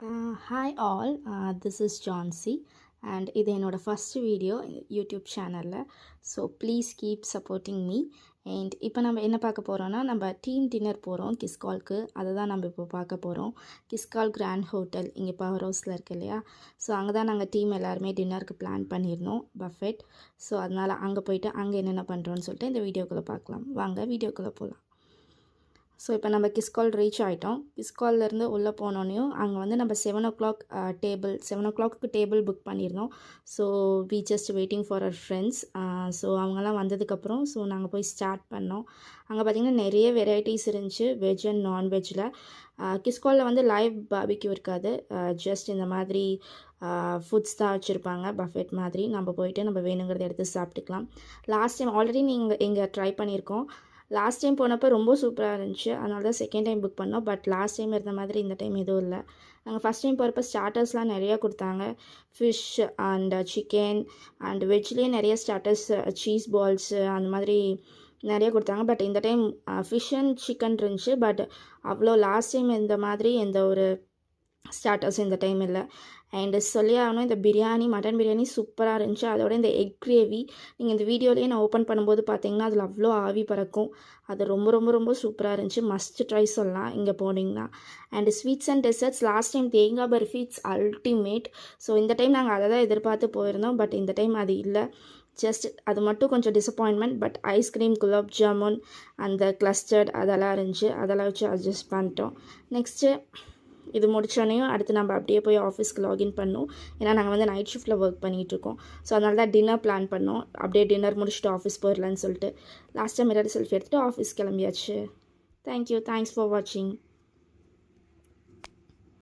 Hi all, this is Johnsy and இது என்னோட first video YouTube சேனலில். So please keep supporting me. And இப்போ நம்ம என்ன பார்க்க போகிறோன்னா, நம்ம டீம் டின்னர் போகிறோம் கிஸ்கால்க்கு. அதை தான் நம்ம இப்போ பார்க்க போகிறோம். கிஸ்கால் கிராண்ட் ஹோட்டல் இங்கே பவர் ஹவுஸில் இருக்கு இல்லையா. ஸோ அங்கே தான் நாங்கள் டீம் எல்லாருமே டின்னருக்கு பிளான் பண்ணியிருந்தோம், பஃபெட். ஸோ அதனால் அங்கே போயிட்டு அங்கே என்னென்ன பண்ணுறோன்னு சொல்லிட்டு இந்த வீடியோக்குள்ளே பார்க்கலாம். வாங்க வீடியோக்குள்ளே போகலாம். ஸோ இப்போ நம்ம கிஸ்கால் ரீச் ஆகிட்டோம். கிஸ்கால்லேருந்து உள்ளே போனோன்னையும் அங்கே வந்து நம்ம 7 o'clock டேபிள் புக் பண்ணியிருந்தோம். So we just waiting for our friends. So அவங்கெல்லாம் வந்ததுக்கப்புறம் ஸோ நாங்கள் போய் ஸ்டார்ட் பண்ணோம். அங்கே பார்த்திங்கன்னா நிறைய வெரைட்டிஸ் இருந்துச்சு, வெஜ் அண்ட் நான்வெஜ்ஜில். கிஸ்காலில் வந்து லைவ் பார்பிக்யூ இருக்காது, ஜஸ்ட் இந்த மாதிரி ஃபுட்ஸ் தான் வச்சுருப்பாங்க, பஃபெட் மாதிரி. நம்ம போயிட்டு நம்ம வேணுங்கிறத எடுத்து சாப்பிட்டுக்கலாம். லாஸ்ட் டைம் ஆல்ரெடி நீங்கள் இங்கே ட்ரை பண்ணியிருக்கோம். லாஸ்ட் டைம் போனப்போ ரொம்ப சூப்பராக இருந்துச்சு, அதனால தான் செகண்ட் டைம் புக் பண்ணோம். பட் லாஸ்ட் டைம் இருந்த மாதிரி இந்த டைம் எதுவும் இல்லை. நாங்கள் ஃபஸ்ட் டைம் போகிறப்ப ஸ்டார்டர்ஸ்லாம் நிறையா கொடுத்தாங்க, ஃபிஷ் அண்ட் சிக்கன் அண்ட் வெஜ்லேயே நிறைய ஸ்டார்டர்ஸ், சீஸ் பால்ஸு அந்த மாதிரி நிறைய கொடுத்தாங்க. பட் இந்த டைம் ஃபிஷ் அண்ட் சிக்கன் இருந்துச்சு. பட் அவ்வளோ லாஸ்ட் டைம் இந்த மாதிரி எந்த ஒரு ஸ்டார்டர்ஸ் இந்த டைம் இல்லை. அண்டு சொல்லி ஆகணும், இந்த பிரியாணி, மட்டன் பிரியாணி சூப்பராக இருந்துச்சு. அதோட இந்த எக் கிரேவி நீங்கள் இந்த வீடியோலேயே நான் ஓப்பன் பண்ணும்போது பார்த்தீங்கன்னா அதில் அவ்வளோ ஆவி பறக்கும். அது ரொம்ப ரொம்ப ரொம்ப சூப்பராக இருந்துச்சு. மஸ்ட் ட்ரை சொல்லலாம் இங்கே போனீங்கன்னா. And sweets and desserts, last time தேங்காய் பர்ஃபி இட்ஸ் அல்டிமேட். ஸோ இந்த டைம் நாங்கள் அதை தான் எதிர்பார்த்து போயிருந்தோம். பட் இந்த டைம் அது இல்லை, ஜஸ்ட் அது மட்டும் கொஞ்சம் disappointment. But ice cream, gulab jamun, அந்த கிளஸ்டர்ட் அதெல்லாம் இருந்துச்சு. அதெல்லாம் வச்சு அட்ஜஸ்ட் பண்ணிட்டோம். நெக்ஸ்ட்டு இது முடிச்சோடனையும் அடுத்து நம்ம அப்படியே போய் ஆஃபீஸ்க்கு லாகின் பண்ணோம். ஏன்னா நாங்கள் வந்து நைட் ஷிஃப்ட்டில் ஒர்க் பண்ணிகிட்ருக்கோம். ஸோ அதனால தான் டின்னர் பிளான் பண்ணோம். அப்படியே டின்னர் முடிச்சுட்டு ஆஃபீஸ் போயிடலான்னு சொல்லிட்டு லாஸ்ட் டைம் மிரர் செல்ஃபி எடுத்துகிட்டு ஆஃபீஸ் கிளம்பியாச்சு. தேங்க்யூ, தேங்க்ஸ் ஃபார் வாட்சிங்.